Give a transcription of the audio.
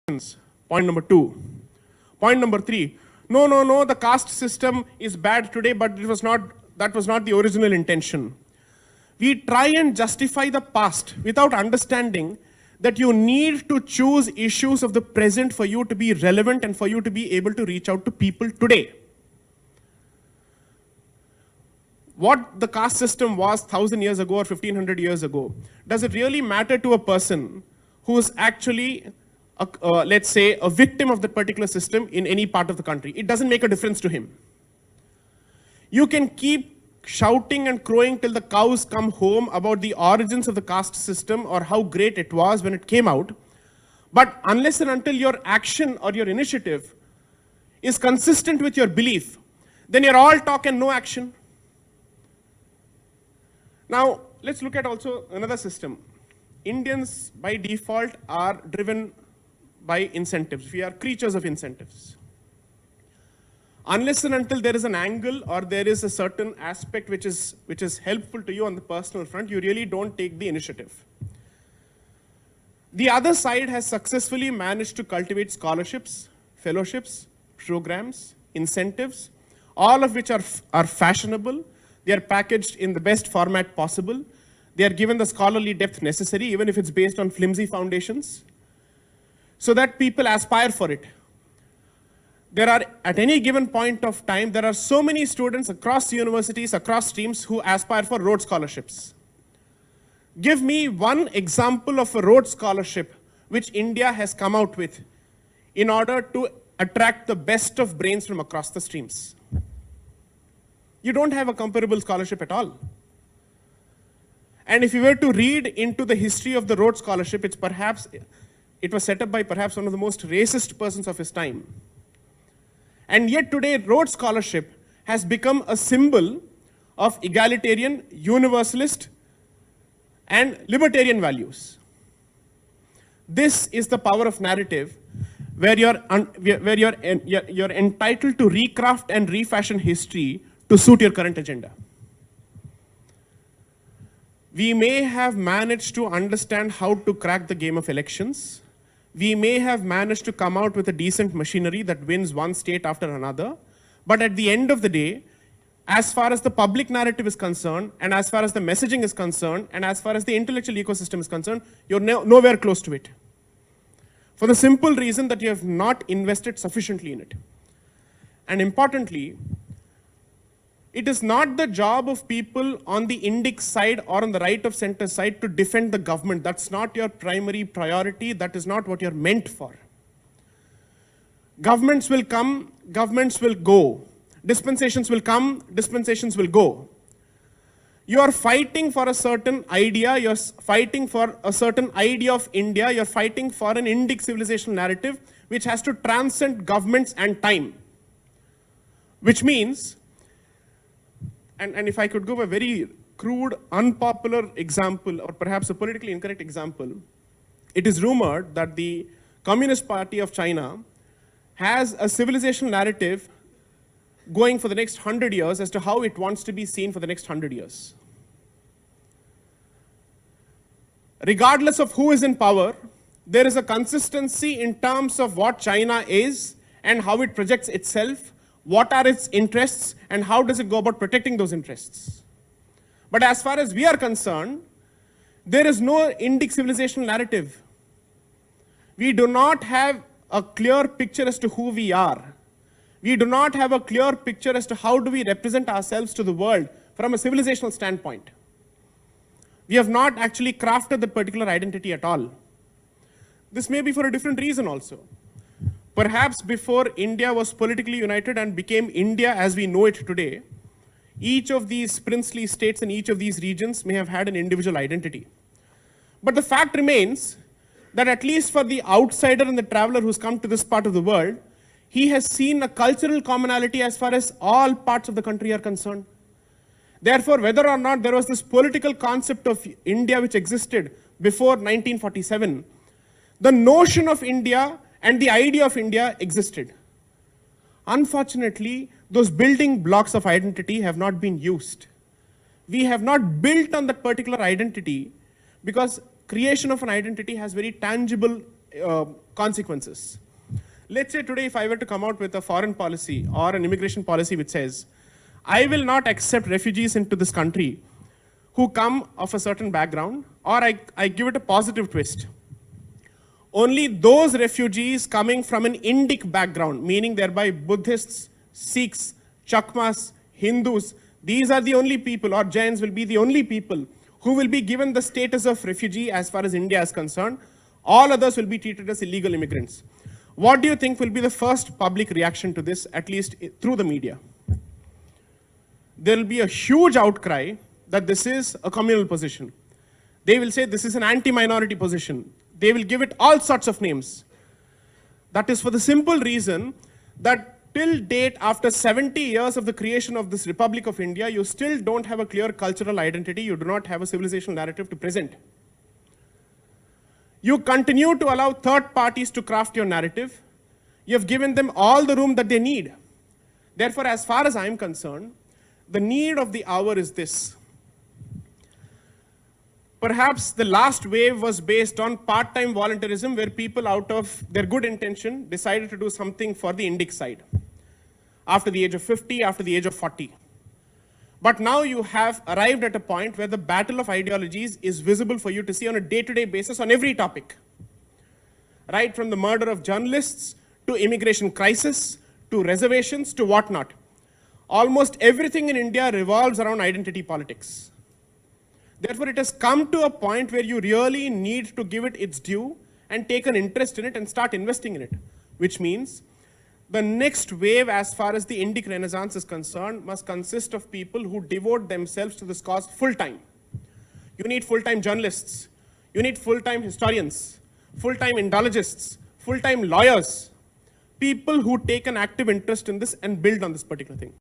Point number 2. Point number 3. No, the caste system is bad today, but that was not the original intention. We try and justify the past without understanding that you need to choose issues of the present for you to be relevant and for you to be able to reach out to people today. What the caste system was 1,000 years ago or 1,500 years ago, does it really matter to a person who is actually, let's say, a victim of that particular system in any part of the country? It doesn't make a difference to him. You can keep shouting and crowing till the cows come home about the origins of the caste system or how great it was when it came out, but unless and until your action or your initiative is consistent with your belief, then you're all talk and no action. Now, let's look at also another system. Indians, by default, are driven by incentives. We are creatures of incentives. Unless and until there is an angle or there is a certain aspect which is helpful to you on the personal front, you really don't take the initiative. The other side has successfully managed to cultivate scholarships, fellowships, programs, incentives, all of which are fashionable. They are packaged in the best format possible. They are given the scholarly depth necessary, even if it's based on flimsy foundations, so that people aspire for it. There are, at any given point of time, there are so many students across universities, across streams, who aspire for Rhodes scholarships. Give me one example of a Rhodes scholarship which India has come out with in order to attract the best of brains from across the streams. You don't have a comparable scholarship at all. And if you were to read into the history of the Rhodes Scholarship, it was set up by perhaps one of the most racist persons of his time. And yet today, Rhodes Scholarship has become a symbol of egalitarian, universalist, and libertarian values. This is the power of narrative, where you're entitled to recraft and refashion history to suit your current agenda. We may have managed to understand how to crack the game of elections. We may have managed to come out with a decent machinery that wins one state after another. But at the end of the day, as far as the public narrative is concerned, and as far as the messaging is concerned, and as far as the intellectual ecosystem is concerned, you're nowhere close to it. For the simple reason that you have not invested sufficiently in it. And importantly, it is not the job of people on the index side or on the right of center side to defend the government. That's not your primary priority. That is not what you're meant for. Governments will come, governments will go. Dispensations will come, dispensations will go. You are fighting for a certain idea, you're fighting for a certain idea of India, you're fighting for an Indic civilizational narrative which has to transcend governments and time. Which means, and if I could give a very crude, unpopular example, or perhaps a politically incorrect example, it is rumored that the Communist Party of China has a civilizational narrative going for the next 100 years as to how it wants to be seen for the next 100 years. Regardless of who is in power, there is a consistency in terms of what China is and how it projects itself, what are its interests, and how does it go about protecting those interests. But as far as we are concerned, there is no Indic civilizational narrative. We do not have a clear picture as to who we are. We do not have a clear picture as to how do we represent ourselves to the world from a civilizational standpoint. We have not actually crafted that particular identity at all. This may be for a different reason also. Perhaps before India was politically united and became India as we know it today, each of these princely states and each of these regions may have had an individual identity. But the fact remains that at least for the outsider and the traveler who's come to this part of the world, he has seen a cultural commonality as far as all parts of the country are concerned. Therefore, whether or not there was this political concept of India which existed before 1947, the notion of India and the idea of India existed. Unfortunately, those building blocks of identity have not been used. We have not built on that particular identity because creation of an identity has very tangible consequences. Let's say today if I were to come out with a foreign policy or an immigration policy which says, I will not accept refugees into this country who come of a certain background, or I give it a positive twist. Only those refugees coming from an Indic background, meaning thereby Buddhists, Sikhs, Chakmas, Hindus, these are the only people, or Jains will be the only people who will be given the status of refugee as far as India is concerned. All others will be treated as illegal immigrants. What do you think will be the first public reaction to this, at least through the media? There will be a huge outcry that this is a communal position. They will say this is an anti-minority position. They will give it all sorts of names. That is for the simple reason that till date, after 70 years of the creation of this Republic of India, you still don't have a clear cultural identity. You do not have a civilizational narrative to present. You continue to allow third parties to craft your narrative. You have given them all the room that they need. Therefore, as far as I'm concerned, the need of the hour is this. Perhaps the last wave was based on part-time voluntarism, where people out of their good intention decided to do something for the Indic side. After the age of 50, after the age of 40. But now you have arrived at a point where the battle of ideologies is visible for you to see on a day-to-day basis on every topic. Right from the murder of journalists, to immigration crisis, to reservations, to whatnot. Almost everything in India revolves around identity politics. Therefore, it has come to a point where you really need to give it its due and take an interest in it and start investing in it. Which means the next wave, as far as the Indic Renaissance is concerned, must consist of people who devote themselves to this cause full-time. You need full-time journalists. You need full-time historians, full-time Indologists, full-time lawyers, people who take an active interest in this and build on this particular thing.